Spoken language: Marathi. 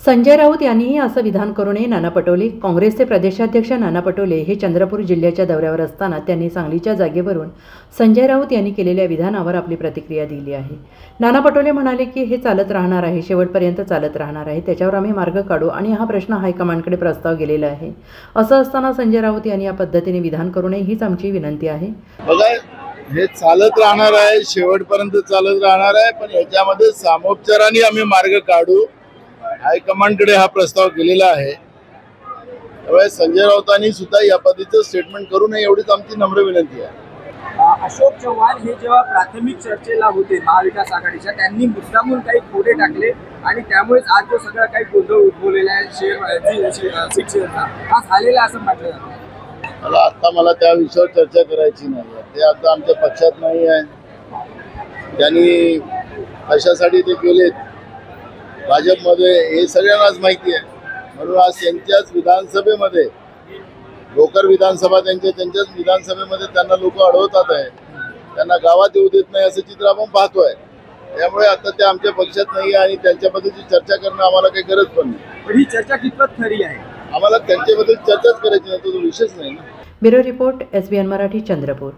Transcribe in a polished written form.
संजय राऊत यांनीही असं विधान करू नये. नाना पटोले, काँग्रेसचे प्रदेशाध्यक्ष नाना पटोले हे चंद्रपूर जिल्ह्याच्या दौऱ्यावर असताना त्यांनी सांगलीच्या जागेवरून संजय राऊत यांनी केलेल्या विधानावर आपली प्रतिक्रिया दिली आहे. नाना पटोले म्हणाले की हे चालत राहणार आहे, शेवटपर्यंत चालत राहणार आहे. त्याच्यावर आम्ही मार्ग काढू आणि हा प्रश्न हायकमांडकडे प्रस्ताव गेलेला आहे. असं असताना संजय राऊत यांनी या पद्धतीने विधान करू नये हीच आमची विनंती आहे. बघा, हे चालत राहणार आहे, शेवटपर्यंत चालत राहणार आहे, पण याच्यामध्ये सामोपचाराने आम्ही मार्ग काढू. हायकमांडकडे हा प्रस्ताव गेलेला आहे. त्यामुळे संजय राऊतांनी सुद्धा या पद्धतीचं स्टेटमेंट करू नये एवढीच आमची नम्र विनंती आहे. अशोक चव्हाण हे जेव्हा प्राथमिक चर्चेला होते महाविकास आघाडीच्या, त्यांनी मुद्दामून काही खोटे टाकले आणि त्यामुळेच आज जो सगळा काही गोंधळ उद्भवलेला आहे शेअरचा हा झालेला असं म्हटलं जातं. मला त्या विषयावर चर्चा करायची नाही. ते आता आमच्या पक्षात नाही आहे. त्यांनी कशासाठी ते गेलेत भाजपमध्ये हे सगळ्यांनाच माहिती आहे. म्हणून आज त्यांच्याच विधानसभेमध्ये, भोकर विधानसभा त्यांच्याच विधानसभेमध्ये त्यांना लोक अडवतात आहे. त्यांना गावात येऊ देत नाही असं चित्र आपण पाहतोय. त्यामुळे आता ते आमच्या पक्षात नाही आणि त्यांच्याबद्दलची चर्चा करणं आम्हाला काही गरज पण नाही. पण ही चर्चा कितपत खरी आहे? आम्हाला त्यांच्याबद्दल चर्चाच करायची नाही, तो विषयच नाही ना. Bureau report, SBN Marathi, Chandrapur.